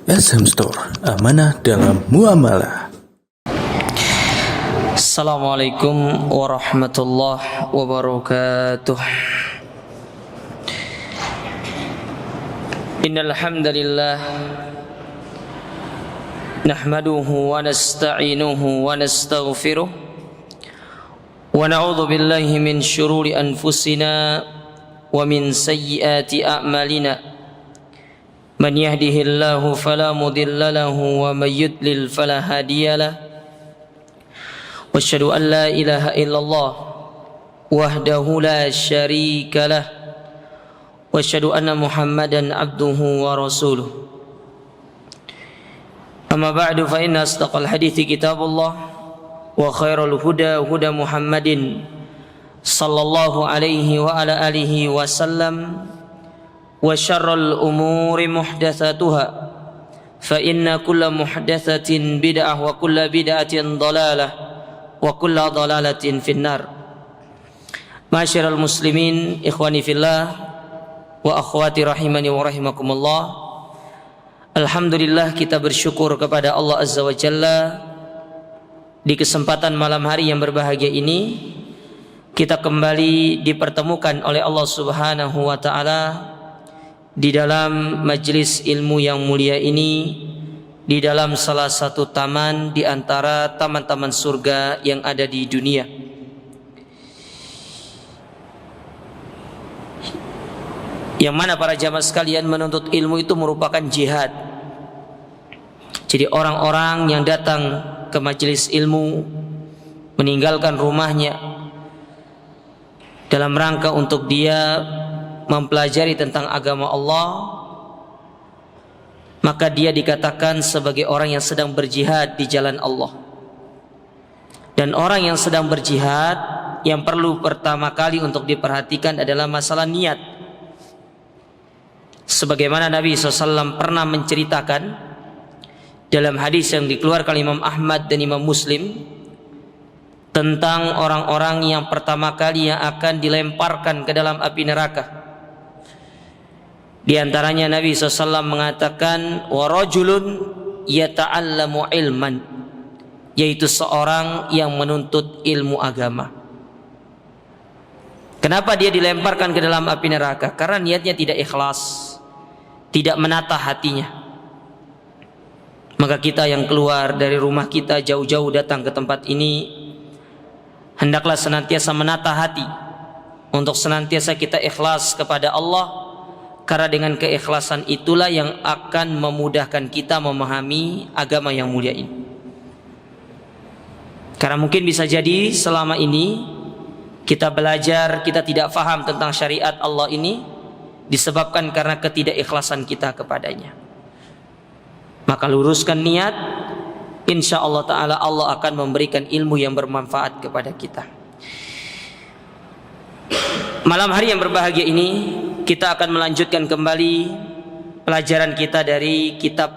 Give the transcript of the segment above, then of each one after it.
SM Store, amanah dalam muamalah. Assalamualaikum warahmatullahi wabarakatuh. Innal hamdalillah nahmaduhu wa nasta'inuhu wa nastaghfiruh wa na'udzu billahi min syururi anfusina wa min sayyiati a'malina. Man yahdihillahu fala mudilla lahu wa may yudlil fala hadiyalah. Wa asyhadu an la ilaha illallah wahdahu la syarika lah. Wa asyhadu anna Muhammadan abduhu wa rasuluh. Amma ba'du fa inna asdaqal hadithi kitabullah wa khairul huda huda Muhammadin sallallahu alaihi wa ala alihi wasallam. Wa syarrul umuri muhdatsatuha fa inna kulla muhdatsatin bid'ah wa kulla bid'atin dhalalah wa kulla dhalalatin finnar. Ma'asyiral muslimin, ikhwani fillah wa akhwati rahimani wa rahimakumullah. Alhamdulillah, kita bersyukur kepada Allah Azza wa Jalla di kesempatan malam hari yang berbahagia ini kita kembali dipertemukan oleh Allah Subhanahu wa taala di dalam majelis ilmu yang mulia ini, di dalam salah satu taman di antara taman-taman surga yang ada di dunia. Yang mana para jamaah sekalian, menuntut ilmu itu merupakan jihad. Jadi orang-orang yang datang ke majelis ilmu meninggalkan rumahnya dalam rangka untuk dia mempelajari tentang agama Allah, maka dia dikatakan sebagai orang yang sedang berjihad di jalan Allah. Dan orang yang sedang berjihad, yang perlu pertama kali untuk diperhatikan adalah masalah niat. Sebagaimana Nabi SAW pernah menceritakan dalam hadis yang dikeluarkan Imam Ahmad dan Imam Muslim tentang orang-orang yang pertama kali yang akan dilemparkan ke dalam api neraka. Di antaranya Nabi SAW mengatakan wa rajulun yata'allamu ilman, yaitu seorang yang menuntut ilmu agama. Kenapa dia dilemparkan ke dalam api neraka? Karena niatnya tidak ikhlas, tidak menata hatinya. Maka kita yang keluar dari rumah kita jauh-jauh datang ke tempat ini, hendaklah senantiasa menata hati untuk senantiasa kita ikhlas kepada Allah. Karena dengan keikhlasan itulah yang akan memudahkan kita memahami agama yang mulia ini. Karena mungkin bisa jadi selama ini kita belajar, kita tidak faham tentang syariat Allah ini disebabkan karena ketidakikhlasan kita kepadanya. Maka luruskan niat, insya Allah Ta'ala Allah akan memberikan ilmu yang bermanfaat kepada kita. Malam hari yang berbahagia ini kita akan melanjutkan kembali pelajaran kita dari kitab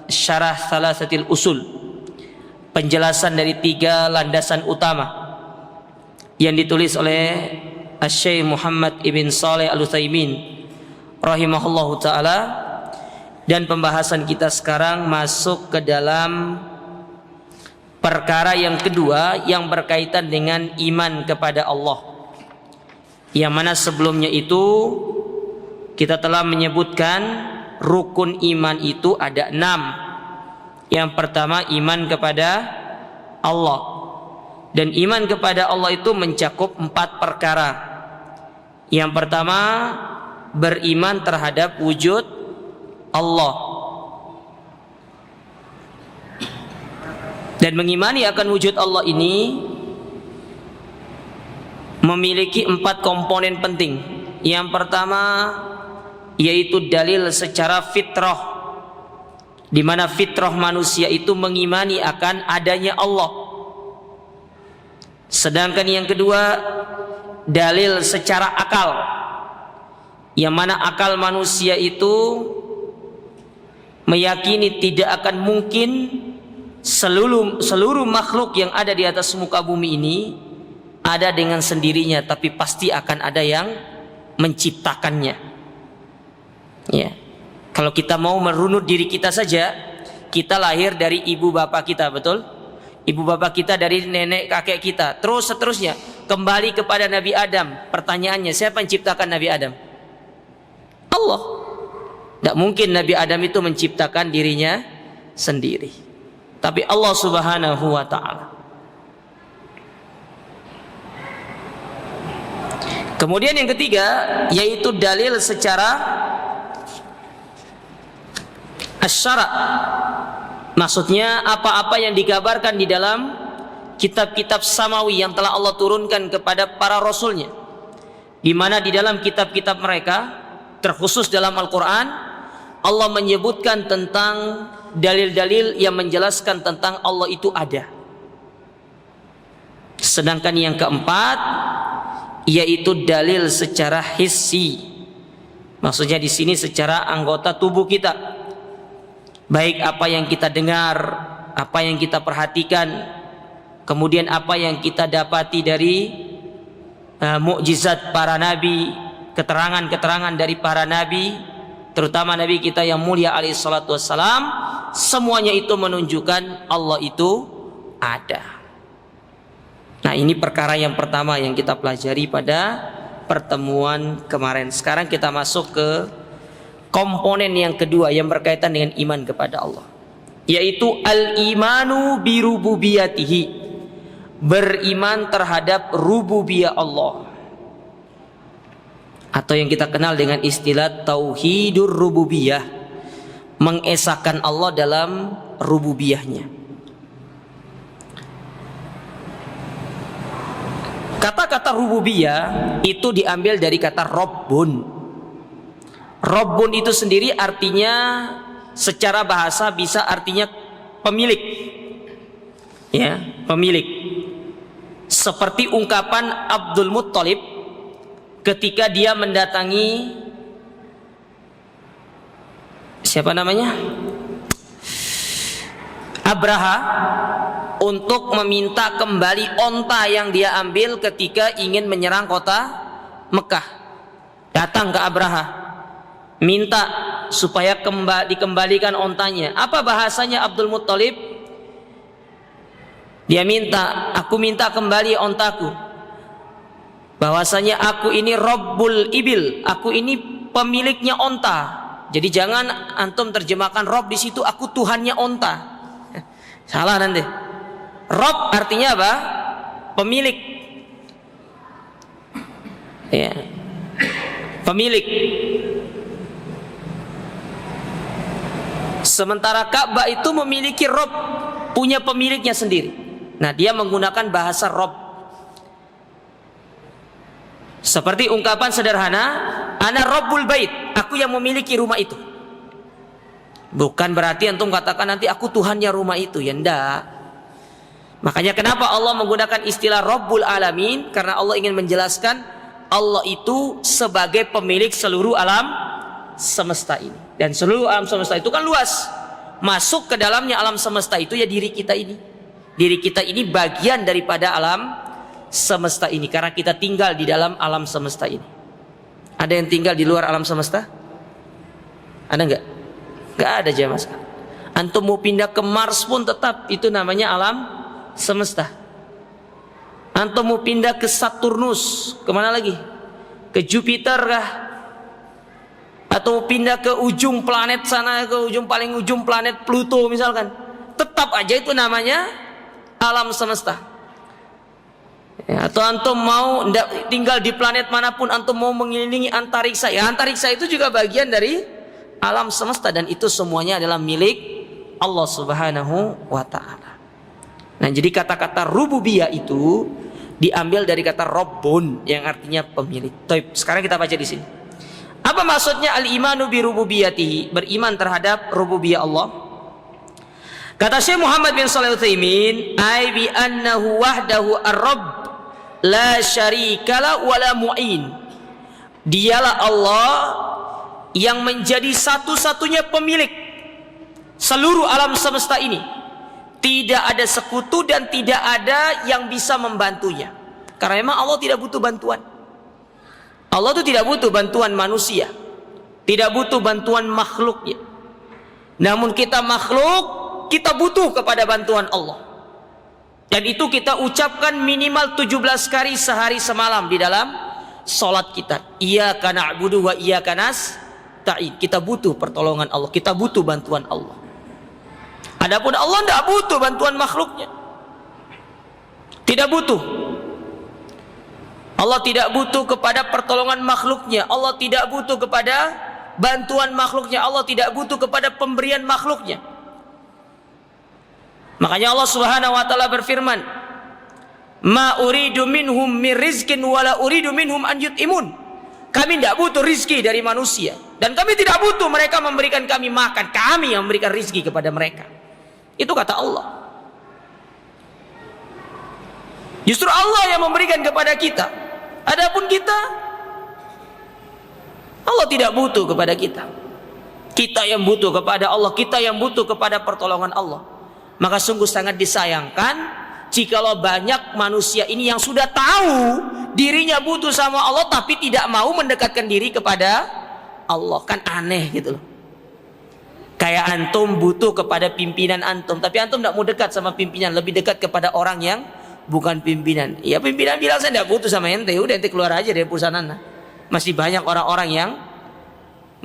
Syarah Thalatsatil Usul, penjelasan dari 3 landasan utama yang ditulis oleh Asy-Syaikh Muhammad ibn Shalih Al-Utsaimin rahimahullahu taala. Dan pembahasan kita sekarang masuk ke dalam perkara yang kedua yang berkaitan dengan iman kepada Allah, yang mana sebelumnya itu kita telah menyebutkan rukun iman itu ada 6. Yang pertama, iman kepada Allah. Dan iman kepada Allah itu mencakup 4 perkara. Yang pertama, beriman terhadap wujud Allah. Dan mengimani akan wujud Allah ini memiliki 4 komponen penting. Yang pertama yaitu dalil secara fitrah, di mana fitrah manusia itu mengimani akan adanya Allah. Sedangkan yang kedua, dalil secara akal, yang mana akal manusia itu meyakini tidak akan mungkin seluruh makhluk yang ada di atas muka bumi ini ada dengan sendirinya, tapi pasti akan ada yang menciptakannya. Ya. Kalau kita mau merunut diri kita saja, kita lahir dari ibu bapak kita, betul? Ibu bapak kita dari nenek kakek kita, terus seterusnya kembali kepada Nabi Adam. Pertanyaannya, siapa yang menciptakan Nabi Adam? Allah. Tidak mungkin Nabi Adam itu menciptakan dirinya sendiri, tapi Allah Subhanahu wa ta'ala. Kemudian yang ketiga, yaitu dalil secara asy-syara'. Maksudnya apa-apa yang dikabarkan di dalam kitab-kitab samawi yang telah Allah turunkan kepada para rasulnya, di mana di dalam kitab-kitab mereka, terkhusus dalam Al-Quran, Allah menyebutkan tentang dalil-dalil yang menjelaskan tentang Allah itu ada. Sedangkan yang keempat, yaitu dalil secara hissi. Maksudnya di sini secara anggota tubuh kita. Baik apa yang kita dengar, apa yang kita perhatikan, kemudian apa yang kita dapati dari mukjizat para nabi, keterangan-keterangan dari para nabi, terutama nabi kita yang mulia alaihi salatu wassalam, semuanya itu menunjukkan Allah itu ada. Nah, ini perkara yang pertama yang kita pelajari pada pertemuan kemarin. Sekarang kita masuk ke komponen yang kedua yang berkaitan dengan iman kepada Allah, yaitu al-imanu birububiyatihi, beriman terhadap rububiyah Allah, atau yang kita kenal dengan istilah tauhidur rububiyah, mengesahkan Allah dalam rububiyahnya. Kata-kata rububiyah itu diambil dari kata Rabbun. Rabbun itu sendiri artinya secara bahasa bisa artinya pemilik, ya, pemilik. Seperti ungkapan Abdul Muttalib ketika dia mendatangi siapa namanya? Abraha, untuk meminta kembali onta yang dia ambil ketika ingin menyerang kota Mekah. Datang ke Abraha, minta supaya dikembalikan ontanya. Apa bahasanya Abdul Muttalib? Dia minta, aku minta kembali ontaku. Bahwasanya aku ini Rabbul Ibil, aku ini pemiliknya onta. Jadi jangan antum terjemahkan Rabb di situ, aku Tuhannya onta. Salah nanti. Rabb artinya apa? Pemilik. Ya. Pemilik. Sementara Ka'bah itu memiliki Rabb, punya pemiliknya sendiri. Nah, dia menggunakan bahasa Rabb. Seperti ungkapan sederhana, ana Rabbul Bait, aku yang memiliki rumah itu. Bukan berarti antum katakan nanti aku Tuhannya rumah itu, ya enggak. Makanya kenapa Allah menggunakan istilah Rabbul Alamin? Karena Allah ingin menjelaskan Allah itu sebagai pemilik seluruh alam semesta ini. Dan seluruh alam semesta itu kan luas. Masuk ke dalamnya alam semesta itu ya diri kita ini. Diri kita ini bagian daripada alam semesta ini, karena kita tinggal di dalam alam semesta ini. Ada yang tinggal di luar alam semesta? Ada enggak? Enggak ada jemaah sekalian. Antum mau pindah ke Mars pun tetap itu namanya alam semesta. Antum mau pindah ke Saturnus, kemana lagi? Ke Jupiter kah? Atau mau pindah ke ujung planet sana, ke paling ujung planet Pluto misalkan, tetap aja itu namanya alam semesta. Ya, atau antum mau tinggal di planet manapun, antum mau mengelilingi antariksa, ya antariksa itu juga bagian dari alam semesta, dan itu semuanya adalah milik Allah Subhanahu wa ta'ala. Nah, jadi kata-kata rububiyah itu diambil dari kata Rabbun yang artinya pemilik. Taib. Sekarang kita baca di sini. Apa maksudnya al-imanu bi rububiyatihi? Beriman terhadap rububiyah Allah. Kata Syekh Muhammad bin Shalih Al-Utsaimin, ai bi annahu wahdahu ar-rabb la syarikala wala mu'in. Dialah Allah yang menjadi satu-satunya pemilik seluruh alam semesta ini. Tidak ada sekutu dan tidak ada yang bisa membantunya. Karena memang Allah tidak butuh bantuan. Allah itu tidak butuh bantuan manusia. tidak butuh bantuan makhluknya. Namun kita makhluk, kita butuh kepada bantuan Allah. Dan itu kita ucapkan minimal 17 kali sehari semalam di dalam salat kita. Iyyaka na'budu wa iyyaka nasta'in. Kita butuh pertolongan Allah, kita butuh bantuan Allah. Adapun Allah tidak butuh bantuan makhluknya. Tidak butuh. Allah tidak butuh kepada pertolongan makhluknya. Allah tidak butuh kepada bantuan makhluknya. Allah tidak butuh kepada pemberian makhluknya. Makanya Allah Subhanahu wa taala berfirman, "Ma uridu minhum min rizqin wala uridu minhum an yut'imun." Kami tidak butuh rizki dari manusia, dan kami tidak butuh mereka memberikan kami makan. Kami yang memberikan rizki kepada mereka. Itu kata Allah. Justru Allah yang memberikan kepada kita. Adapun kita, Allah tidak butuh kepada kita. Kita yang butuh kepada Allah, kita yang butuh kepada pertolongan Allah. Maka sungguh sangat disayangkan jikalau banyak manusia ini yang sudah tahu dirinya butuh sama Allah tapi tidak mau mendekatkan diri kepada Allah. Kan aneh gitu loh. Kayak antum butuh kepada pimpinan antum, tapi antum tidak mau dekat sama pimpinan, lebih dekat kepada orang yang bukan pimpinan. Ya pimpinan bilang saya tidak butuh sama ente, udah ente keluar aja dari perusahaan anda. Masih banyak orang-orang yang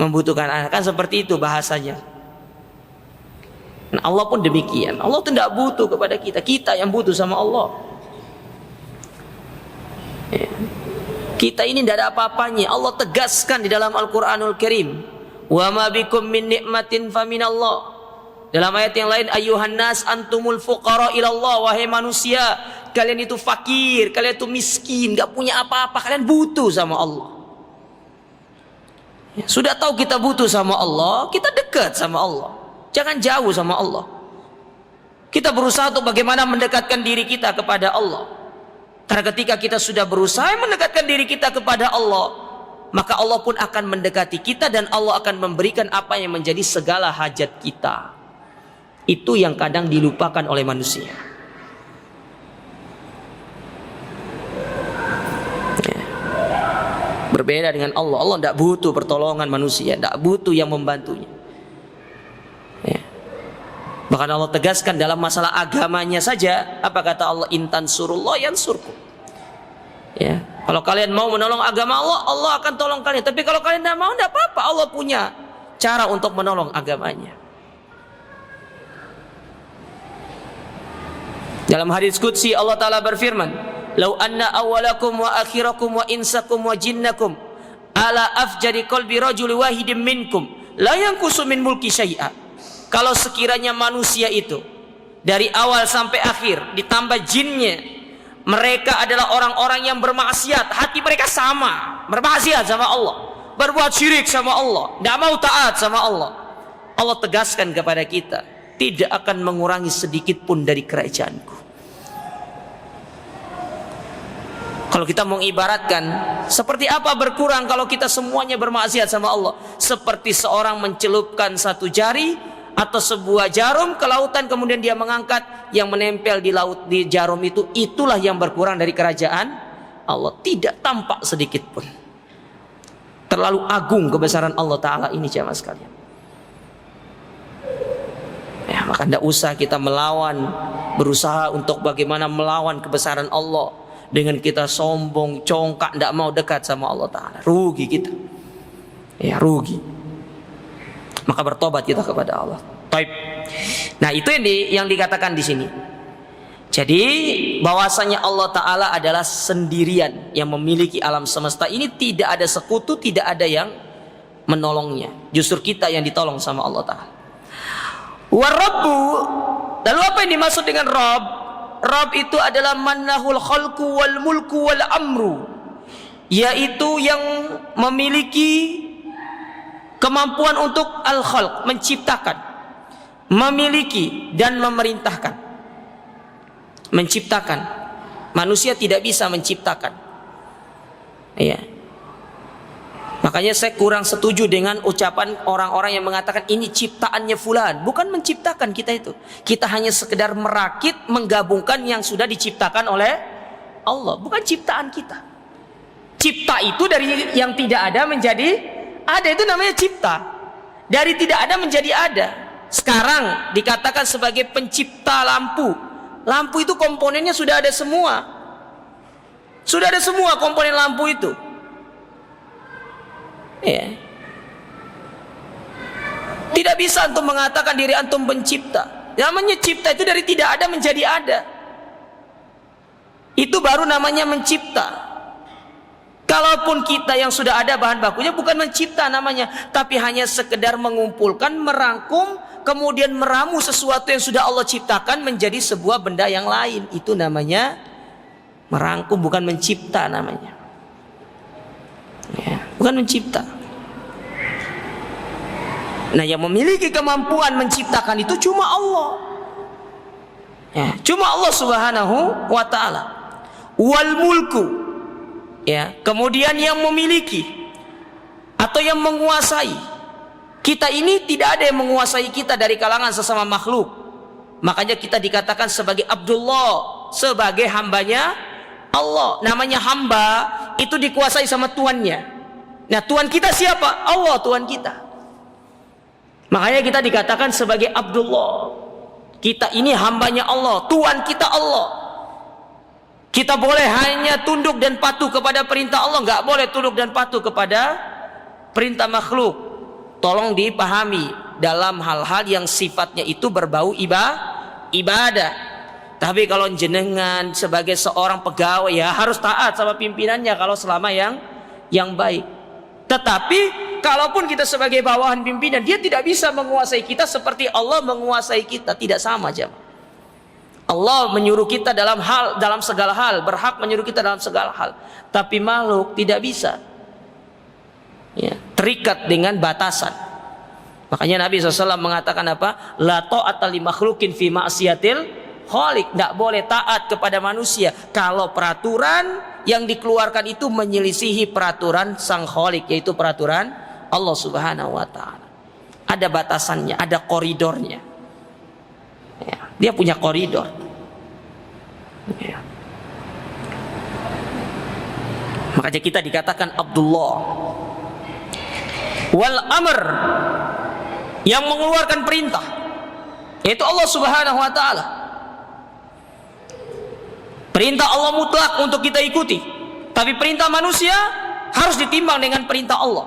membutuhkan anda. Kan seperti itu bahasanya. Nah, Allah pun demikian. Allah tidak butuh kepada kita, kita yang butuh sama Allah. Ya. Kita ini tidak ada apa-apanya. Allah tegaskan di dalam Al-Quranul Karim, wa ma bikum min nikmatin faminallah. Dalam ayat yang lain, ayyuhan nas antumul fuqara ilallah, wahai manusia, kalian itu fakir, kalian itu miskin, gak punya apa-apa, kalian butuh sama Allah. Ya, sudah tahu kita butuh sama Allah, kita dekat sama Allah. Jangan jauh sama Allah. Kita berusaha untuk bagaimana mendekatkan diri kita kepada Allah. Karena ketika kita sudah berusaha mendekatkan diri kita kepada Allah, maka Allah pun akan mendekati kita dan Allah akan memberikan apa yang menjadi segala hajat kita. Itu yang kadang dilupakan oleh manusia. Ya. Berbeda dengan Allah. Allah tidak butuh pertolongan manusia, tidak butuh yang membantunya. Ya. Bahkan Allah tegaskan dalam masalah agamanya saja, apa kata Allah? Intan surullah yansurkum. Ya. Kalau kalian mau menolong agama Allah, Allah akan tolong kalian. Tapi kalau kalian tidak mau, tidak apa-apa. Allah punya cara untuk menolong agamanya. Dalam hadits qudsi Allah Ta'ala berfirman, "Lau anna awwalakum wa akhirakum wa insakum wa jinnakum ala afjari qalbi rajuli wahidin minkum la yanqusu min mulki syai'a." Kalau sekiranya manusia itu dari awal sampai akhir ditambah jinnya, mereka adalah orang-orang yang bermaksiat, hati mereka sama, bermaksiat sama Allah, berbuat syirik sama Allah, tidak mau taat sama Allah. Allah tegaskan kepada kita, tidak akan mengurangi sedikit pun dari kerajaanku. Kalau kita mengibaratkan, seperti apa berkurang kalau kita semuanya bermaksiat sama Allah? Seperti seorang mencelupkan satu jari atau sebuah jarum ke lautan, kemudian dia mengangkat, yang menempel di laut di jarum itu, itulah yang berkurang dari kerajaan Allah. Tidak tampak sedikit pun. Terlalu agung kebesaran Allah Ta'ala ini, jamaah sekalian. Ya, maka tidak usah kita melawan, berusaha untuk bagaimana melawan kebesaran Allah dengan kita sombong, congkak, tidak mau dekat sama Allah Ta'ala. Rugi kita. Ya, rugi. Maka bertobat kita kepada Allah. Taib. Nah, itu yang dikatakan di sini. Jadi bahwasanya Allah Ta'ala adalah sendirian yang memiliki alam semesta ini, tidak ada sekutu, tidak ada yang menolongnya. Justru kita yang ditolong sama Allah Ta'ala. Warabbu, lalu apa yang dimaksud dengan Rabb? Rabb itu adalah manahul khalqu wal mulku wal amru, yaitu yang memiliki kemampuan untuk al-khalq, menciptakan, memiliki dan memerintahkan. Menciptakan. Manusia tidak bisa menciptakan. Ya. Makanya saya kurang setuju dengan ucapan orang-orang yang mengatakan ini ciptaannya fulan. Bukan menciptakan kita itu. Kita hanya sekedar merakit, menggabungkan yang sudah diciptakan oleh Allah. Bukan ciptaan kita. Cipta itu dari yang tidak ada menjadi Ada itu namanya cipta. Dari tidak ada menjadi ada. Sekarang dikatakan sebagai pencipta lampu. Lampu itu komponennya sudah ada semua. Sudah ada semua komponen lampu itu. Ya. Tidak bisa antum mengatakan diri antum pencipta. Namanya cipta itu dari tidak ada menjadi ada. Itu baru namanya mencipta. Kalaupun kita yang sudah ada bahan bakunya bukan mencipta namanya, tapi hanya sekedar mengumpulkan, merangkum, kemudian meramu sesuatu yang sudah Allah ciptakan menjadi sebuah benda yang lain. Itu namanya merangkum, bukan mencipta namanya. Ya, bukan mencipta. Nah, yang memiliki kemampuan menciptakan itu cuma Allah. Ya, cuma Allah Subhanahu wa ta'ala. Wal mulku. Ya, kemudian yang memiliki atau yang menguasai. Kita ini tidak ada yang menguasai kita dari kalangan sesama makhluk. Makanya kita dikatakan sebagai Abdullah, sebagai hambanya Allah. Namanya hamba itu dikuasai sama tuannya. Nah, Tuhan kita siapa? Allah, Tuhan kita. Makanya kita dikatakan sebagai Abdullah. Kita ini hambanya Allah, Tuhan kita Allah. Kita boleh hanya tunduk dan patuh kepada perintah Allah, nggak boleh tunduk dan patuh kepada perintah makhluk. Tolong dipahami dalam hal-hal yang sifatnya itu berbau ibadah. Tapi kalau jenengan sebagai seorang pegawai ya harus taat sama pimpinannya kalau selama yang baik. Tetapi kalaupun kita sebagai bawahan pimpinan, dia tidak bisa menguasai kita seperti Allah menguasai kita, tidak sama jemaah. Allah menyuruh kita dalam segala hal, berhak menyuruh kita dalam segala hal. Tapi makhluk tidak bisa. Ya, terikat dengan batasan. Makanya Nabi SAW mengatakan apa? La ta'ata li makhlukin fi ma'siyatil khaliq. Tidak boleh taat kepada manusia kalau peraturan yang dikeluarkan itu menyelisihi peraturan sang khaliq, yaitu peraturan Allah Subhanahu wa ta'ala. Ada batasannya, ada koridornya. Ya, dia punya koridor. Ya. Makanya kita dikatakan Abdullah. Wal amr, yang mengeluarkan perintah, yaitu Allah Subhanahu wa ta'ala. Perintah Allah mutlak untuk kita ikuti, tapi perintah manusia harus ditimbang dengan perintah Allah.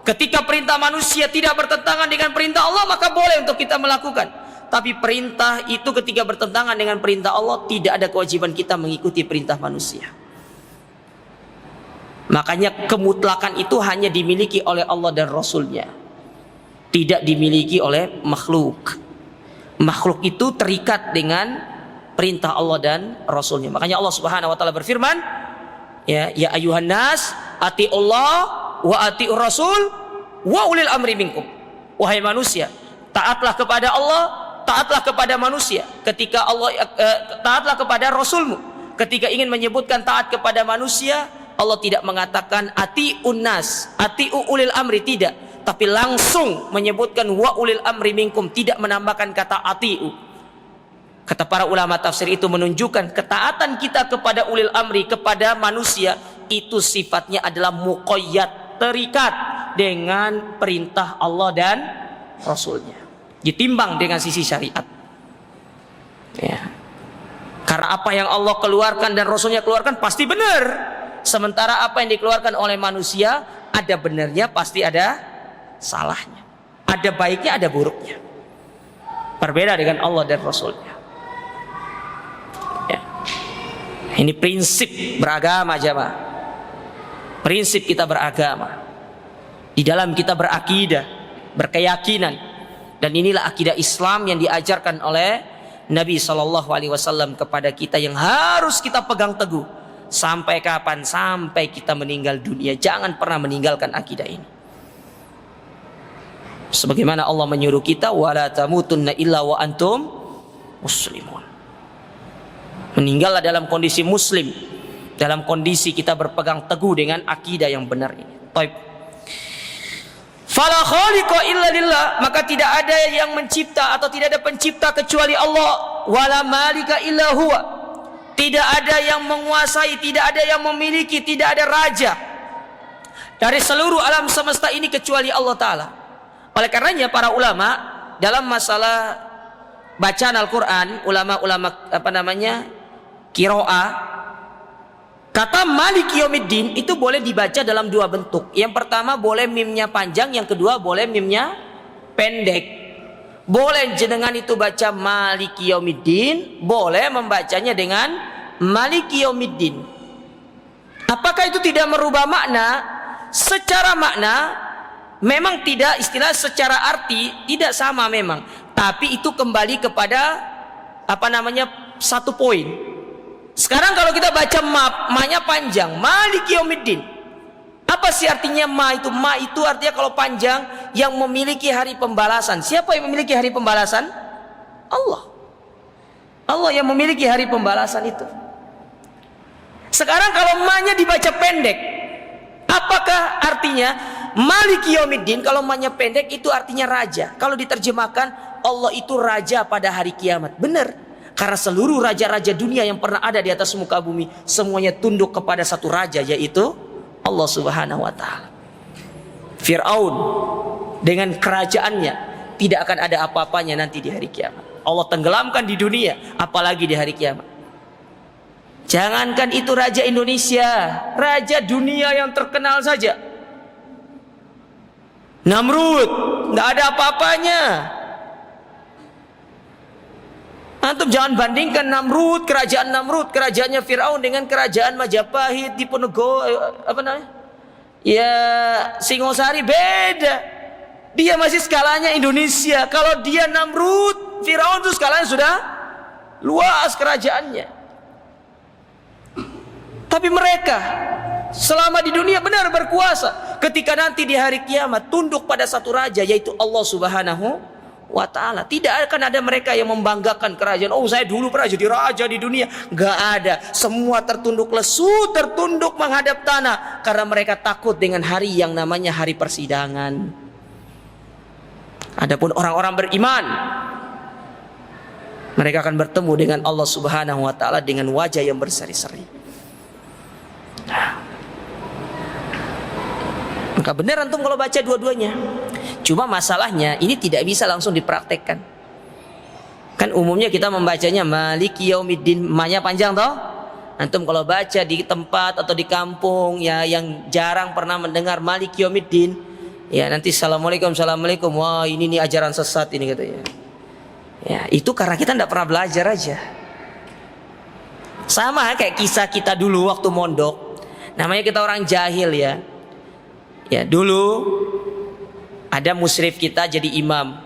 Ketika perintah manusia tidak bertentangan dengan perintah Allah, maka boleh untuk kita melakukan. Tapi perintah itu ketika bertentangan dengan perintah Allah, tidak ada kewajiban kita mengikuti perintah manusia. Makanya kemutlakan itu hanya dimiliki oleh Allah dan Rasulnya, tidak dimiliki oleh makhluk. Makhluk itu terikat dengan perintah Allah dan Rasulnya. Makanya Allah Subhanahu wa ta'ala berfirman, ya ayuhan nas ati'ullah wa ati'ur rasul wa ulil amri minkum. Wahai manusia, taatlah kepada Allah, taatlah kepada manusia. Ketika Allah taatlah kepada Rasulmu. Ketika ingin menyebutkan taat kepada manusia, Allah tidak mengatakan ati'un nas, ati'u ulil amri, tidak, tapi langsung menyebutkan wa ulil amri minkum, tidak menambahkan kata ati'u. Kata para ulama tafsir itu menunjukkan ketaatan kita kepada ulil amri, kepada manusia, itu sifatnya adalah muqayyad, terikat dengan perintah Allah dan Rasulnya, ditimbang dengan sisi syariat. Ya. Karena apa yang Allah keluarkan dan Rasulnya keluarkan pasti benar. Sementara apa yang dikeluarkan oleh manusia ada benarnya, pasti ada salahnya. Ada baiknya, ada buruknya. Berbeda dengan Allah dan Rasulnya. Ya. Ini prinsip beragama jamaah. Prinsip kita beragama. Di dalam kita berakidah, berkeyakinan. Dan inilah akidah Islam yang diajarkan oleh Nabi SAW kepada kita, yang harus kita pegang teguh. Sampai kapan? Sampai kita meninggal dunia. Jangan pernah meninggalkan akidah ini. Sebagaimana Allah menyuruh kita, wala tamutunna illa wa antum muslimun. Meninggallah dalam kondisi muslim, dalam kondisi kita berpegang teguh dengan akidah yang benar ini. Taib. Fala khaliqa illa lillah, maka tidak ada yang mencipta atau tidak ada pencipta kecuali Allah. Wala malika illa huwa. Tidak ada yang menguasai, tidak ada yang memiliki, tidak ada raja, dari seluruh alam semesta ini kecuali Allah Ta'ala. Oleh karenanya para ulama dalam masalah bacaan Al-Quran, ulama-ulama qiraah, kata Maliki Yaumiddin itu boleh dibaca dalam dua bentuk. Yang pertama boleh mimnya panjang, yang kedua boleh mimnya pendek. Boleh jenengan itu baca Maliki Yaumiddin, boleh membacanya dengan Maliki Yaumiddin. Apakah itu tidak merubah makna? Secara makna memang tidak, istilah secara arti tidak sama memang. Tapi itu kembali kepada satu poin. Sekarang kalau kita baca ma-nya panjang, Maliki Yaumiddin. Apa sih artinya ma itu? Ma itu artinya kalau panjang, yang memiliki hari pembalasan. Siapa yang memiliki hari pembalasan? Allah. Allah yang memiliki hari pembalasan itu. Sekarang kalau ma-nya dibaca pendek, apakah artinya? Maliki Yaumiddin kalau ma-nya pendek itu artinya raja. Kalau diterjemahkan Allah itu raja pada hari kiamat. Benar. Karena seluruh raja-raja dunia yang pernah ada di atas muka bumi semuanya tunduk kepada satu raja, yaitu Allah Subhanahu wa Ta'ala. Fir'aun dengan kerajaannya tidak akan ada apa-apanya nanti di hari kiamat. Allah tenggelamkan di dunia, apalagi di hari kiamat. Jangankan itu raja Indonesia, raja dunia yang terkenal saja, Namrud, tidak ada apa-apanya. Antum jangan bandingkan kerajaan kerajaannya Fir'aun dengan kerajaan Majapahit, Diponegoro, Singosari, beda. Dia masih skalanya Indonesia. Kalau dia Namrud, Fir'aun itu skalanya sudah luas kerajaannya. Tapi mereka selama di dunia benar berkuasa. Ketika nanti di hari kiamat tunduk pada satu raja, yaitu Allah Subhanahu wa Ta'ala. Tidak akan ada mereka yang membanggakan kerajaan. Oh, saya dulu pernah jadi raja di dunia. Gak ada. Semua tertunduk lesu, tertunduk menghadap tanah, karena mereka takut dengan hari yang namanya hari persidangan. Adapun orang-orang beriman, mereka akan bertemu dengan Allah Subhanahu wa Ta'ala dengan wajah yang berseri-seri. Maka benar antum kalau baca dua-duanya. Cuma masalahnya ini tidak bisa langsung dipraktekkan. Kan umumnya kita membacanya Maliki Yaumiddin, ma-nya panjang toh. Antum kalau baca di tempat atau di kampung ya yang jarang pernah mendengar Maliki Yaumiddin, ya nanti assalamualaikum, wah ini nih ajaran sesat ini katanya. Ya itu karena kita tidak pernah belajar aja. Sama kayak kisah kita dulu waktu mondok. Namanya kita orang jahil ya. Ya dulu ada musyrif kita jadi imam.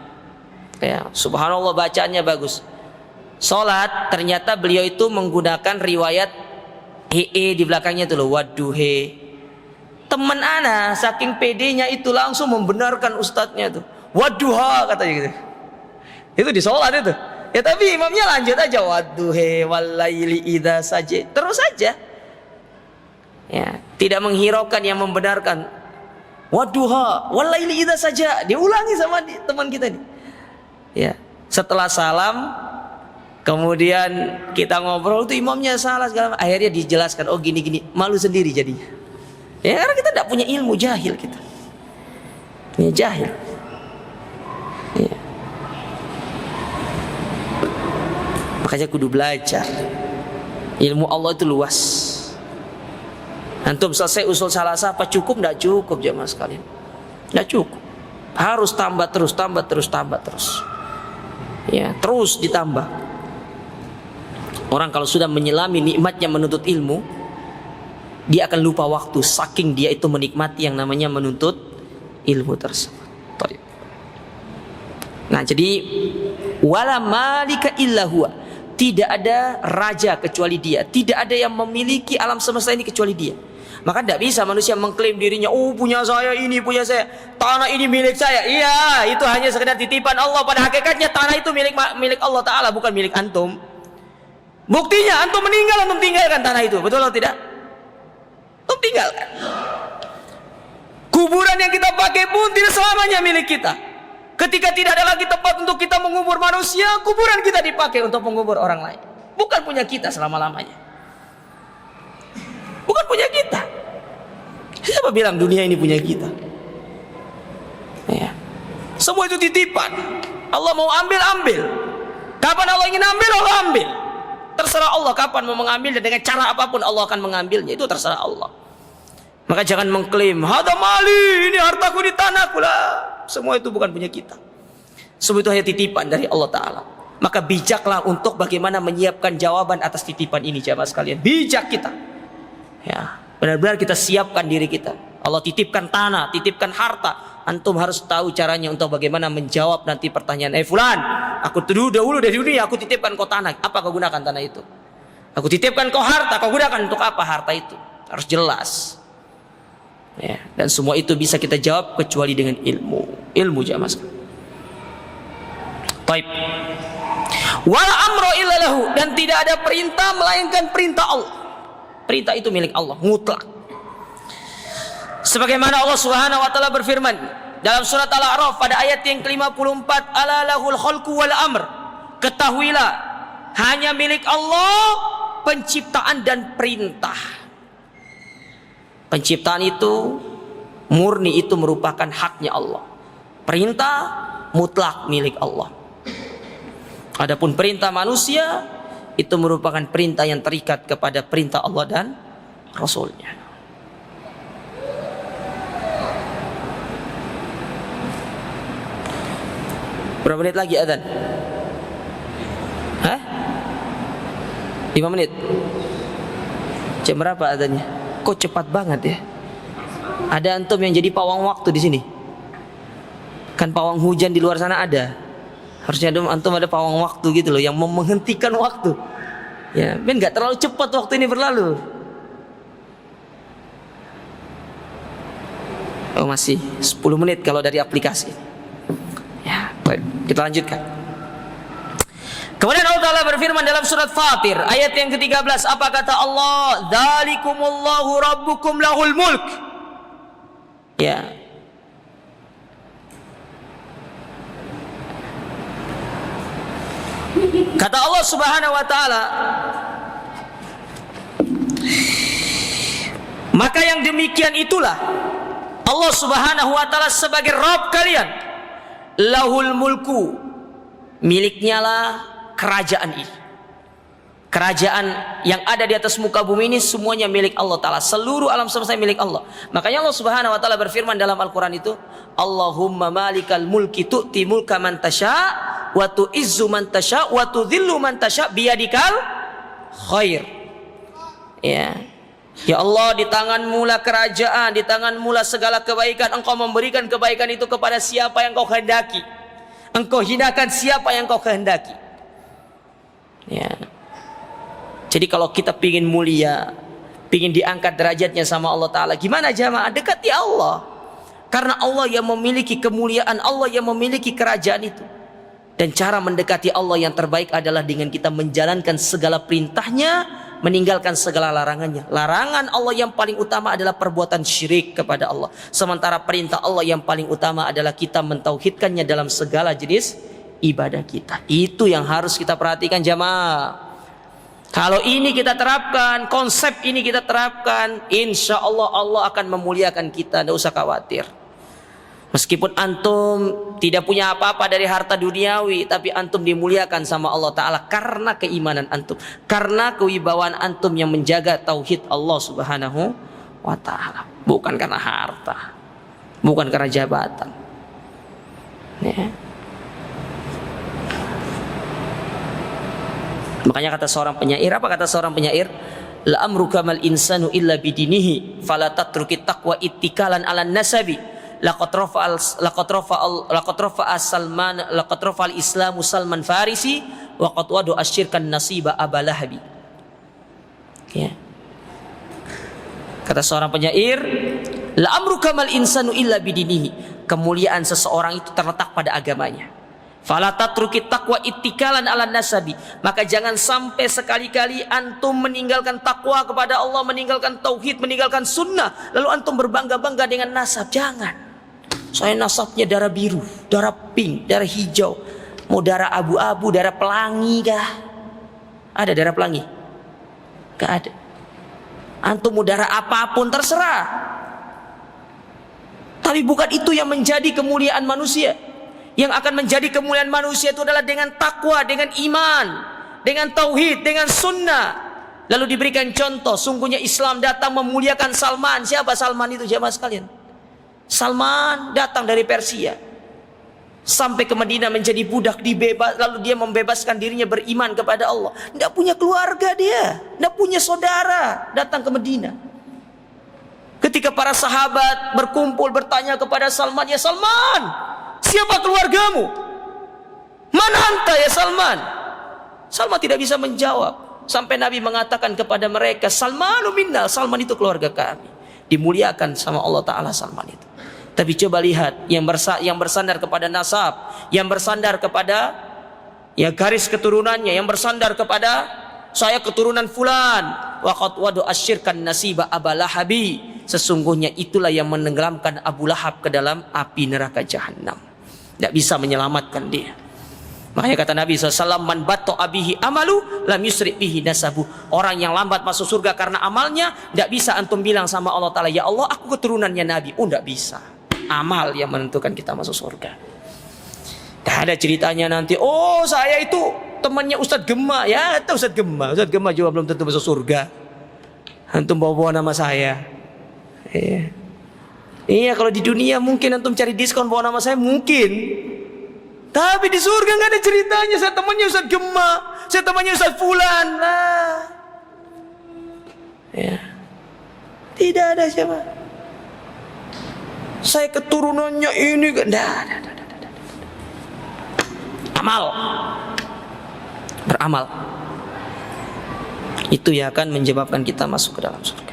Ya, subhanallah bacaannya bagus. Salat ternyata beliau itu menggunakan riwayat he di belakangnya itu loh, waduhe. Teman ana saking pedenya itu langsung membenarkan ustadznya tuh. Waduha katanya gitu. Itu di salat itu. Ya tapi imamnya lanjut aja, waduhe walaili idza saja. Terus saja. Ya, tidak menghiraukan yang membenarkan. Waduha walaili idza saja. Diulangi sama teman kita nih. Ya, setelah salam kemudian kita ngobrol tuh imamnya salah segala, akhirnya dijelaskan, oh gini-gini, malu sendiri jadinya. Ya karena kita tidak punya ilmu, jahil kita. Punya jahil. Ya. Makanya kudu belajar. Ilmu Allah itu luas. Antum selesai usul salasah apa cukup? Tidak cukup jemaah sekalian. Tidak cukup. Harus tambah terus. Ya, terus ditambah. Orang kalau sudah menyelami nikmatnya menuntut ilmu, dia akan lupa waktu saking dia itu menikmati yang namanya menuntut ilmu tersebut. Nah, jadi wala malika illa huwa. Tidak ada raja kecuali dia. Tidak ada yang memiliki alam semesta ini kecuali dia. Maka tidak bisa manusia mengklaim dirinya, oh punya saya ini, punya saya, tanah ini milik saya. Iya, itu hanya sekedar titipan Allah. Pada hakikatnya tanah itu milik Allah Ta'ala, bukan milik antum. Buktinya antum meninggal, antum tinggalkan tanah itu, betul atau tidak? Antum tinggalkan. Kuburan yang kita pakai pun tidak selamanya milik kita. Ketika tidak ada lagi tempat untuk kita mengubur manusia, kuburan kita dipakai untuk mengubur orang lain. Bukan punya kita selama-lamanya. Bukan punya kita. Siapa bilang dunia ini punya kita? Ya. Semua itu titipan. Allah mau ambil. Kapan Allah ingin ambil, Allah ambil. Terserah Allah kapan mau mengambil dan dengan cara apapun Allah akan mengambilnya. Itu terserah Allah. Maka jangan mengklaim, "Hada mali, ini hartaku di tanahku." Lah. Semua itu bukan punya kita. Semua itu hanya titipan dari Allah Ta'ala. Maka bijaklah untuk bagaimana menyiapkan jawaban atas titipan ini, jamaah sekalian. Bijak kita. Ya, benar-benar kita siapkan diri kita. Allah titipkan tanah, titipkan harta. Antum harus tahu caranya untuk bagaimana menjawab nanti pertanyaan. Fulan, aku dahulu dari dunia aku titipkan kau tanah. Apa kau gunakan tanah itu? Aku titipkan kau harta, kau gunakan untuk apa harta itu? Harus jelas. Ya, dan semua itu bisa kita jawab kecuali dengan ilmu. Ilmu, jamaah sekalian. Baik. Wala amro illa lahu, dan tidak ada perintah melainkan perintah Allah. Perintah itu milik Allah mutlak. Sebagaimana Allah Subhanahu wa taala berfirman dalam surat Al-A'raf pada ayat yang ke-54, "Ala lahul khalqu wal amr." Ketahuilah, hanya milik Allah penciptaan dan perintah. Penciptaan itu murni, itu merupakan haknya Allah. Perintah mutlak milik Allah. Adapun perintah manusia itu merupakan perintah yang terikat kepada perintah Allah dan Rasulnya. Berapa menit lagi adzan? 5 menit. Jam berapa adzannya? Kok cepat banget ya? Ada antum yang jadi pawang waktu di sini? Kan pawang hujan di luar sana ada. Harusnya antum ada pawang waktu gitu loh, yang menghentikan waktu. Ya, ben nggak terlalu cepat waktu ini berlalu. Oh, masih 10 menit kalau dari aplikasi. Ya, baik, kita lanjutkan. Kemudian Allah Ta'ala berfirman dalam surat Fatir ayat yang ke-13, apa kata Allah? "Dzalikumullahu rabbukum lahul mulk." Ya. Kata Allah Subhanahu wa taala, maka yang demikian itulah Allah Subhanahu wa taala sebagai Rabb kalian. Lahul mulku, miliknya lah kerajaan ini. Kerajaan yang ada di atas muka bumi ini semuanya milik Allah Ta'ala. Seluruh alam semesta milik Allah. Makanya Allah Subhanahu wa taala berfirman dalam Al-Quran itu, "Allahumma malikal mulki tu'ti mulka man tasha wa tu'izzu man tasha wa tudhillu man tasha biyadikal khair." Ya. Ya Allah, di tanganmu lah kerajaan, di tanganmu lah segala kebaikan. Engkau memberikan kebaikan itu kepada siapa yang kau kehendaki. Engkau hinakan siapa yang kau kehendaki. Ya. Jadi kalau kita pingin mulia, pingin diangkat derajatnya sama Allah Ta'ala, gimana jamaah? Dekati Allah. Karena Allah yang memiliki kemuliaan, Allah yang memiliki kerajaan itu. Dan cara mendekati Allah yang terbaik adalah dengan kita menjalankan segala perintahnya, meninggalkan segala larangannya. Larangan Allah yang paling utama adalah perbuatan syirik kepada Allah. Sementara perintah Allah yang paling utama adalah kita mentauhidkannya dalam segala jenis ibadah kita. Itu yang harus kita perhatikan jamaah. Kalau ini kita terapkan, konsep ini kita terapkan, insya Allah Allah akan memuliakan kita. Tidak usah khawatir. Meskipun antum tidak punya apa-apa dari harta duniawi, tapi antum dimuliakan sama Allah Ta'ala karena keimanan antum, karena kewibawaan antum yang menjaga tauhid Allah Subhanahu wa Ta'ala, bukan karena harta, bukan karena jabatan. Ya. Makanya kata seorang penyair, apa kata seorang penyair? La amruka mal insanu illa bidinihi fala tatrukit taqwa ittikalan ala nasabi. Laqad rafa'a Islamu Salman Farisi wa qad wadu asyirkan nasiba abalahabi. Ya. Kata seorang penyair, la amruka mal insanu illa bidinihi. Kemuliaan seseorang itu terletak pada agamanya. Fala tatrukit taqwa ittikalan ala nasabi. Maka jangan sampai sekali-kali antum meninggalkan takwa kepada Allah, meninggalkan tauhid, meninggalkan sunnah, lalu antum berbangga-bangga dengan nasab. Jangan. Saya nasabnya darah biru, darah pink, darah hijau, mau darah abu-abu, darah pelangi kah? Ada darah pelangi? Gak ada. Antum mau darah apapun terserah. Tapi bukan itu yang menjadi kemuliaan manusia. Yang akan menjadi kemuliaan manusia itu adalah dengan takwa, dengan iman, dengan tauhid, dengan sunnah. Lalu diberikan contoh, sungguhnya Islam datang memuliakan Salman. Siapa Salman itu jemaah sekalian? Salman datang dari Persia, sampai ke Madinah menjadi budak, dibebas, lalu dia membebaskan dirinya beriman kepada Allah. Tidak punya keluarga dia, tidak punya saudara, datang ke Madinah. Ketika para sahabat berkumpul bertanya kepada Salman, ya Salman, siapa keluargamu? Mana anta ya Salman? Salman tidak bisa menjawab. Sampai Nabi mengatakan kepada mereka, Salmanu minna, Salman itu keluarga kami. Dimuliakan sama Allah Ta'ala Salman itu. Tapi coba lihat, yang bersandar kepada nasab, yang bersandar kepada garis keturunannya, yang bersandar kepada saya keturunan fulan, waqad wadu asyirkan nasiba abalahabi, sesungguhnya itulah yang menenggelamkan Abu Lahab ke dalam api neraka jahanam. Tidak bisa menyelamatkan dia. Makanya kata Nabi SAW, man bato abihi amalu lam yusri bihi nasabu. Orang yang lambat masuk surga karena amalnya, tidak bisa antum bilang sama Allah Ta'ala, ya Allah aku keturunannya Nabi. Tidak bisa. Amal yang menentukan kita masuk surga. Tak ada ceritanya nanti, oh saya itu temannya Ustadz Gema. Ya tahu Ustadz Gema. Ustadz Gema juga belum tentu masuk surga. Antum bawa-bawa nama saya. Iya, kalau di dunia mungkin antum cari diskon bawa nama saya mungkin. Tapi di surga nggak ada ceritanya. Saya temannya Ustadz Gema, saya temannya Ustadz Fulan. Ya. Tidak ada siapa. Saya keturunannya ini. Amal. Beramal. Itu yang akan menyebabkan kita masuk ke dalam surga.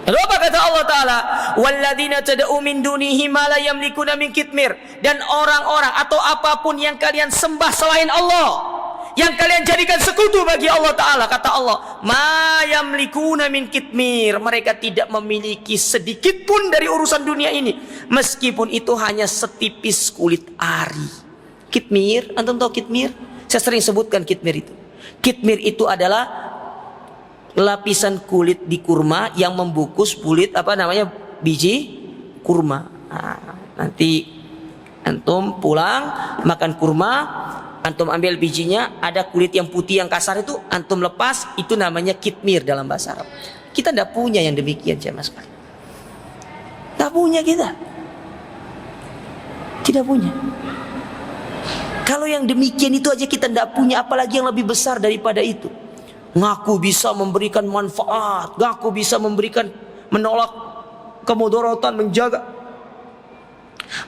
Lalu apa kata Allah Ta'ala? Walladzina tad'u min dunihi ma la yamlikuna min kitmir. Dan orang-orang atau apapun yang kalian sembah selain Allah, yang kalian jadikan sekutu bagi Allah Ta'ala, kata Allah, ma yamlikuna min kitmir. Mereka tidak memiliki sedikit pun dari urusan dunia ini, meskipun itu hanya setipis kulit ari. Kitmir, antum tahu kitmir? Saya sering sebutkan kitmir itu. Kitmir itu adalah lapisan kulit di kurma yang membungkus kulit biji kurma. Nanti antum pulang makan kurma, antum ambil bijinya, ada kulit yang putih yang kasar itu antum lepas, itu namanya kitmir dalam bahasa Arab. Kita tidak punya yang demikian jemaah sekalian. Tidak punya kita. Tidak punya. Kalau yang demikian itu aja kita tidak punya, apalagi yang lebih besar daripada itu. Ngaku bisa memberikan manfaat, ngaku bisa memberikan, menolak kemudaratan,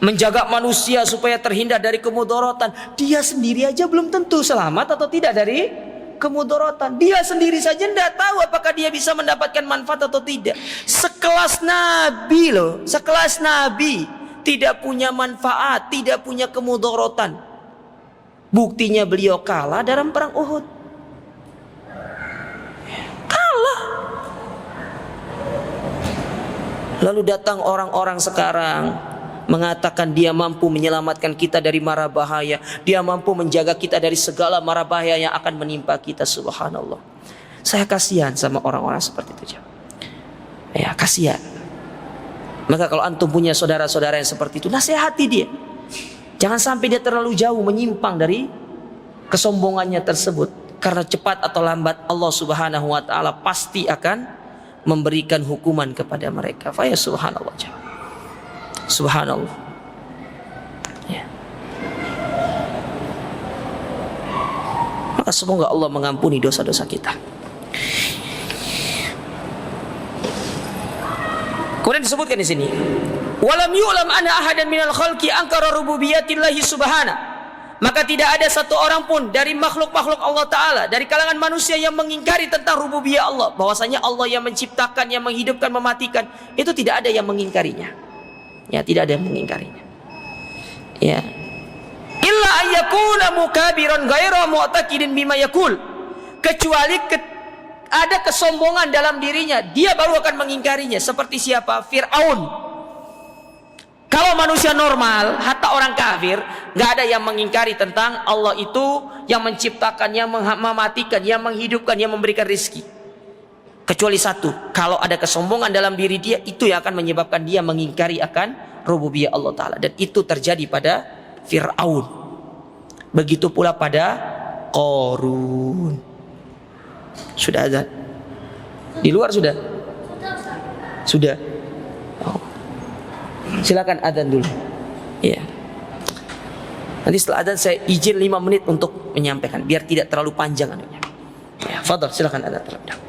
menjaga manusia supaya terhindar dari kemudaratan. Dia sendiri aja belum tentu selamat atau tidak dari kemudaratan. Dia sendiri saja tidak tahu apakah dia bisa mendapatkan manfaat atau tidak. Sekelas Nabi loh, sekelas Nabi tidak punya manfaat, tidak punya kemudaratan. Buktinya beliau kalah dalam perang Uhud. Lalu datang orang-orang sekarang mengatakan dia mampu menyelamatkan kita dari mara bahaya, dia mampu menjaga kita dari segala mara bahaya yang akan menimpa kita. Subhanallah. Saya kasihan sama orang-orang seperti itu. Ya, kasihan. Maka kalau antum punya saudara-saudara yang seperti itu, nasihati dia. Jangan sampai dia terlalu jauh menyimpang dari kesombongannya tersebut. Karena cepat atau lambat Allah Subhanahu wa ta'ala pasti akan memberikan hukuman kepada mereka. Fa ya subhanallah. Subhanallah. Ya. Maka semoga Allah mengampuni dosa-dosa kita. Kemudian disebutkan di sini, walam yu'lam anna ahadan minal khalqi ankara rububiyatillahi subhanahu. Maka tidak ada satu orang pun dari makhluk-makhluk Allah Ta'ala, dari kalangan manusia yang mengingkari tentang rububiyah Allah, bahwasanya Allah yang menciptakan, yang menghidupkan, mematikan. Itu tidak ada yang mengingkarinya. Ya, tidak ada yang mengingkarinya. Ya. Illa ayyakuna mukabiran ghaira mu'taqidin bima yakul. Kecuali ada kesombongan dalam dirinya, dia baru akan mengingkarinya. Seperti siapa? Fir'aun. Kalau manusia normal, hatta orang kafir, nggak ada yang mengingkari tentang Allah itu yang menciptakan, yang mematikan, yang menghidupkan, yang memberikan rizki. Kecuali satu, kalau ada kesombongan dalam diri dia, itu yang akan menyebabkan dia mengingkari akan rububiyah Allah Ta'ala. Dan itu terjadi pada Fir'aun. Begitu pula pada Qarun. Sudah azan? Di luar sudah? Sudah. Oh. Silakan azan dulu. Ya. Nanti setelah azan saya izin 5 menit untuk menyampaikan biar tidak terlalu panjang anunya. Ya, fadhal silakan azan terlebih dahulu.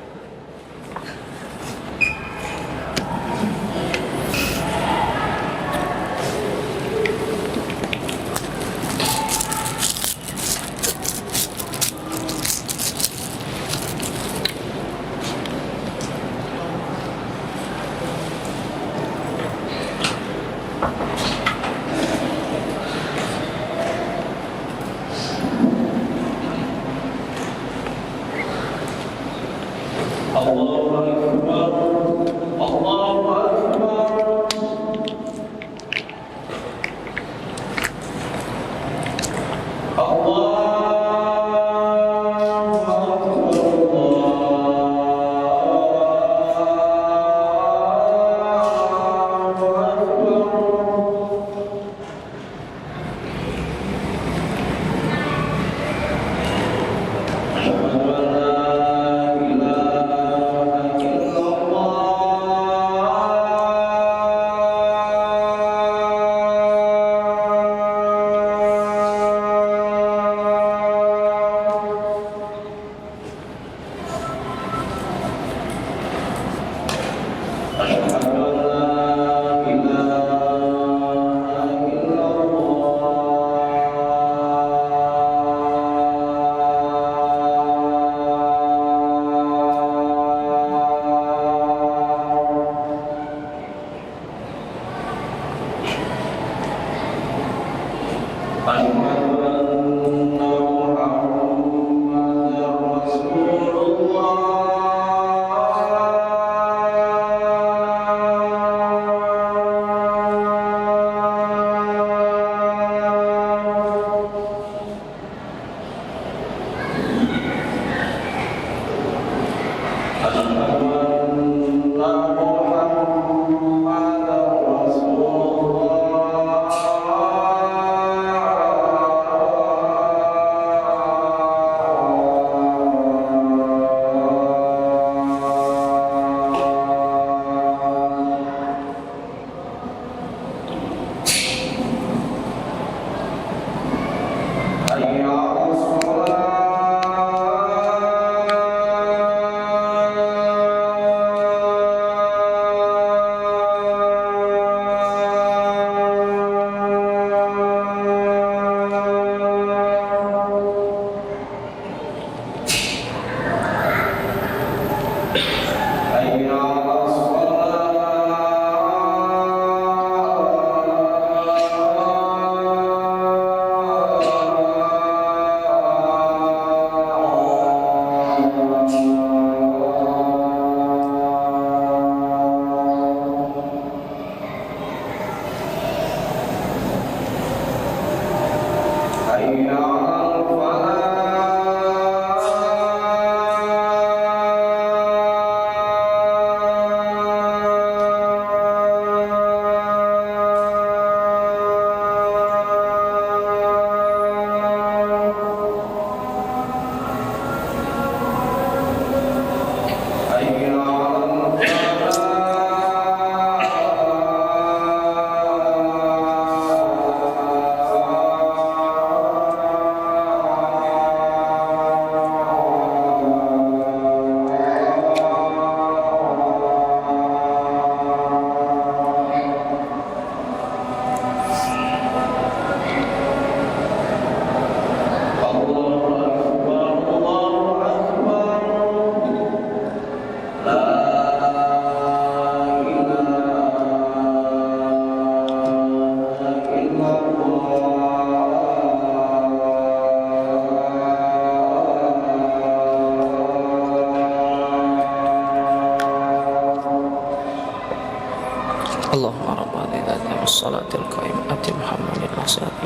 Allahumma rabbana idza as-salatil qa'imah ati Muhammadin wassalatu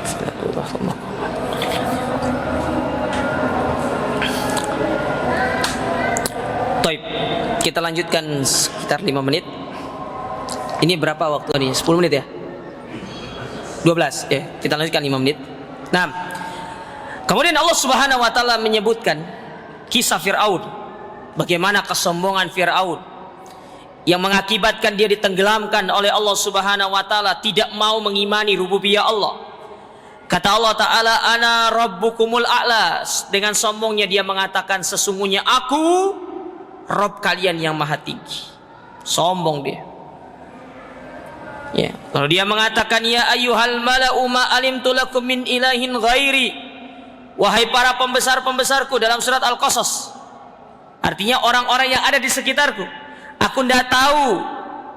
wassalamu Taib, kita lanjutkan sekitar 5 menit. Ini berapa waktu ini? 10 menit ya? 12 ya, kita lanjutkan 5 menit. Nah, kemudian Allah Subhanahu wa taala menyebutkan kisah Firaun, bagaimana kesombongan Firaun yang mengakibatkan dia ditenggelamkan oleh Allah Subhanahu wa taala, tidak mau mengimani rububiyah Allah. Kata Allah Ta'ala, ana rabbukumul a'la. Dengan sombongnya dia mengatakan, sesungguhnya aku Rabb kalian yang maha tinggi. Sombong dia. Ya, kalau dia mengatakan, ya ayyuhal mala'u ma alimtu lakum min ilahin ghairi. Wahai para pembesar-pembesarku, dalam surat Al-Qasas. Artinya orang-orang yang ada di sekitarku, aku tidak tahu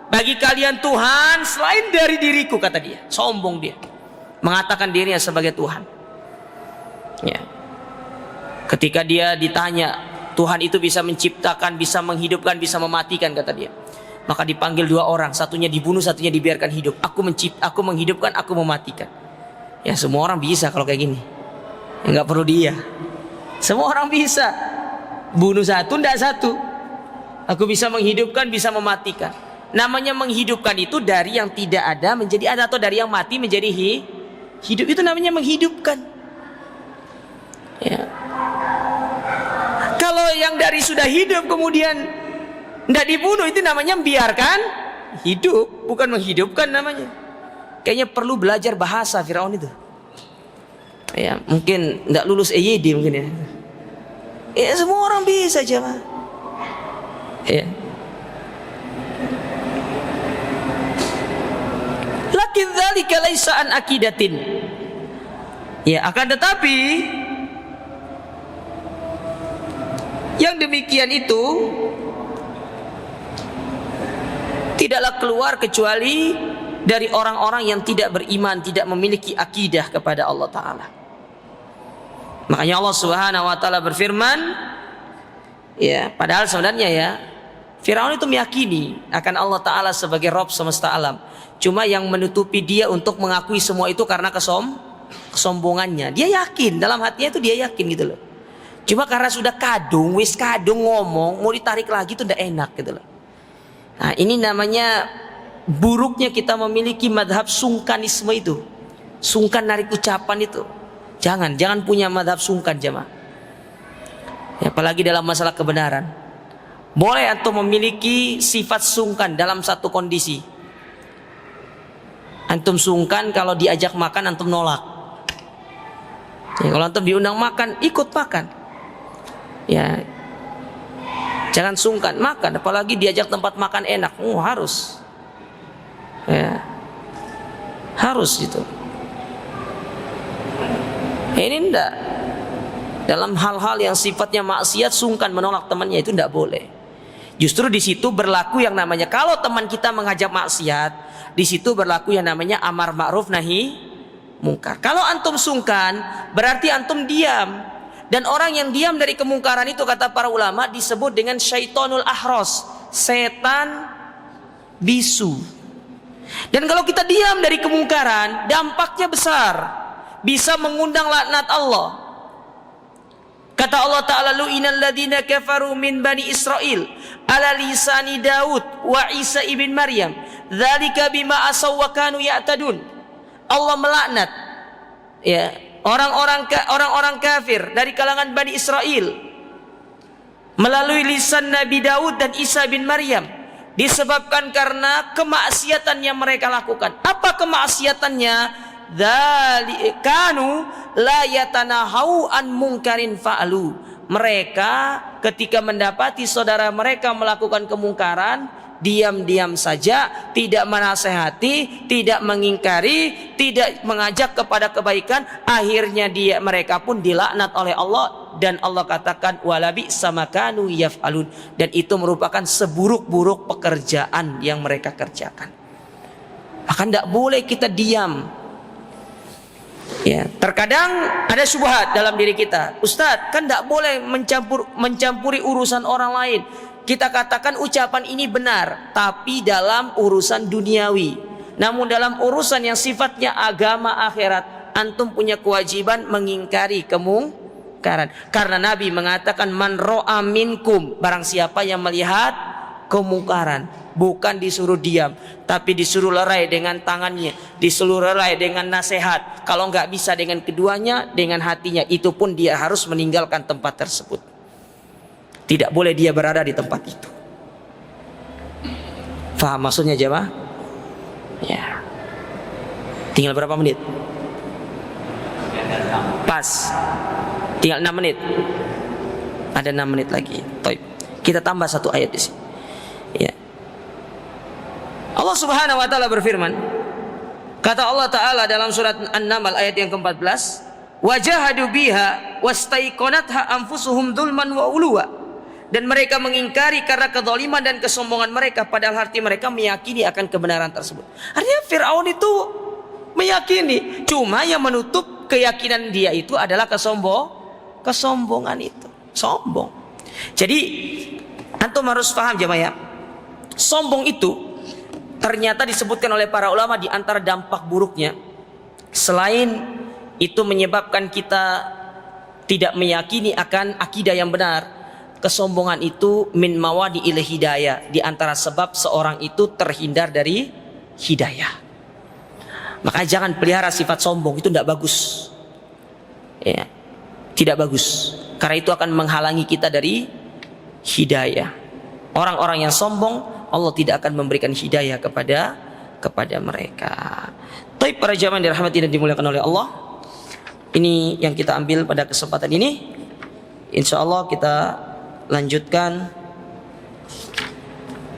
bagi kalian Tuhan selain dari diriku, kata dia. Sombong dia, mengatakan dirinya sebagai Tuhan. Ya. Ketika dia ditanya, Tuhan itu bisa menciptakan, bisa menghidupkan, bisa mematikan, kata dia. Maka dipanggil 2 orang, satunya dibunuh, satunya dibiarkan hidup. Aku menghidupkan, aku mematikan. Ya, semua orang bisa kalau kayak gini. Enggak perlu dia. Semua orang bisa. Bunuh satu, enggak satu. Aku bisa menghidupkan, bisa mematikan. Namanya menghidupkan itu dari yang tidak ada menjadi ada, atau dari yang mati menjadi hidup. Itu namanya menghidupkan. Ya. Kalau yang dari sudah hidup kemudian tidak dibunuh, itu namanya membiarkan hidup, bukan menghidupkan namanya. Kayaknya perlu belajar bahasa Firaun itu. Ya, mungkin tidak lulus EYD mungkin ya. Ya, semua orang bisa jemaah. Ya. Lakin dzalika laisa an aqidatin. Ya, akan tetapi yang demikian itu tidaklah keluar kecuali dari orang-orang yang tidak beriman, tidak memiliki akidah kepada Allah Ta'ala. Makanya Allah Subhanahu wa taala berfirman, ya, padahal sebenarnya ya, Firaun itu meyakini akan Allah Ta'ala sebagai Rabb semesta alam. Cuma yang menutupi dia untuk mengakui semua itu karena kesombongannya. Dia yakin, dalam hatinya itu dia yakin gitu loh. Cuma karena sudah kadung ngomong, mau ditarik lagi itu tidak enak gitu loh. Nah, ini namanya buruknya kita memiliki madhab sungkanisme itu. Sungkan narik ucapan itu. Jangan punya madhab sungkan jemaah. Ya, apalagi dalam masalah kebenaran. Boleh antum memiliki sifat sungkan dalam satu kondisi. Antum sungkan kalau diajak makan antum nolak. Ya, kalau antum diundang makan, ikut makan. Ya, jangan sungkan makan, apalagi diajak tempat makan enak. Harus. Ya. Harus gitu. Ini enggak. Dalam hal-hal yang sifatnya maksiat, sungkan menolak temannya itu enggak boleh. Justru di situ berlaku yang namanya, kalau teman kita mengajak maksiat, di situ berlaku yang namanya amar ma'ruf nahi mungkar. Kalau antum sungkan, berarti antum diam. Dan orang yang diam dari kemungkaran itu, kata para ulama, disebut dengan syaitonul ahros, setan bisu. Dan kalau kita diam dari kemungkaran, dampaknya besar, bisa mengundang laknat Allah. Kata Allah Ta'ala, lu'inal ladina kafaru min bani Israel ala lisani Daud wa Isa ibn Maryam dzalika bima asaw wa kanu ya'tadun. Allah melaknat ya orang-orang kafir dari kalangan Bani Israel melalui lisan Nabi Daud dan Isa bin Maryam, disebabkan karena kemaksiatan yang mereka lakukan. Apa kemaksiatannya? Kanu la yatanahau an mungkarin fa'alu. Mereka ketika mendapati saudara mereka melakukan kemungkaran, diam-diam saja, tidak menasehati, tidak mengingkari, tidak mengajak kepada kebaikan. Akhirnya mereka pun dilaknat oleh Allah, dan Allah katakan walabi sama kanu yaf'alun, dan itu merupakan seburuk-buruk pekerjaan yang mereka kerjakan. Maka tidak boleh kita diam. Ya, terkadang ada syubhat dalam diri kita. Ustadz, kan tidak boleh mencampuri urusan orang lain. Kita katakan ucapan ini benar, tapi dalam urusan duniawi. Namun dalam urusan yang sifatnya agama akhirat, antum punya kewajiban mengingkari kemungkaran. Karena Nabi mengatakan man ro'a minkum, barang siapa yang melihat kemungkaran, bukan disuruh diam, tapi disuruh lerai dengan tangannya, disuruh lerai dengan nasihat. Kalau nggak bisa dengan keduanya, dengan hatinya, itu pun dia harus meninggalkan tempat tersebut. Tidak boleh dia berada di tempat itu. Faham maksudnya jemaah? Ya. Tinggal berapa menit? Pas. Tinggal 6 menit. Ada 6 menit lagi. Taib. Kita tambah satu ayat di sini. Ya. Allah Subhanahu wa taala berfirman, kata Allah taala dalam surat An-Naml ayat yang ke-14, wajahadu biha wastaiqanatha anfusuhum dzulman wa uluwa. Dan mereka mengingkari karena kezaliman dan kesombongan mereka, padahal hati mereka meyakini akan kebenaran tersebut. Artinya Firaun itu meyakini, cuma yang menutup keyakinan dia itu adalah kesombongan itu, sombong. Jadi antum harus paham jemaah ya, sombong itu ternyata disebutkan oleh para ulama di antara dampak buruknya, selain itu menyebabkan kita tidak meyakini akan akidah yang benar, kesombongan itu min mawadi ila hidayah, di antara sebab seorang itu terhindar dari hidayah. Maka jangan pelihara sifat sombong, itu tidak bagus. Ya, tidak bagus. Karena itu akan menghalangi kita dari hidayah. Orang-orang yang sombong, Allah tidak akan memberikan hidayah kepada mereka. Tapi para jamaah dirahmati dan dimuliakan oleh Allah, ini yang kita ambil pada kesempatan ini. Insya Allah kita lanjutkan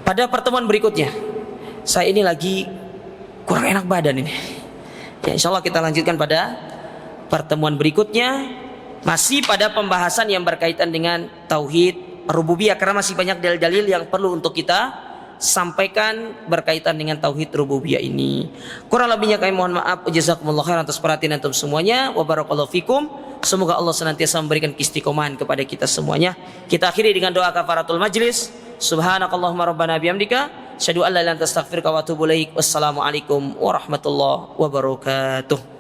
pada pertemuan berikutnya. Saya ini lagi kurang enak badan ini. Ya, insya Allah kita lanjutkan pada pertemuan berikutnya, masih pada pembahasan yang berkaitan dengan tauhid rububiyah, karena masih banyak dalil-dalil yang perlu untuk kita sampaikan berkaitan dengan tauhid rububiyah ini. Kurang lebihnya kami mohon maaf. Jazakumullah khairan atas perhatian antum semuanya. Wa barakallahu fikum. Semoga Allah senantiasa memberikan istiqomahan kepada kita semuanya. Kita akhiri dengan doa kafaratul majlis. Subhanakallahumma rabbana bihamdika asyhadu an la ilaha illa anta astaghfiruka wa atubu ilaik. Wassalamualaikum warahmatullahi wabarakatuh.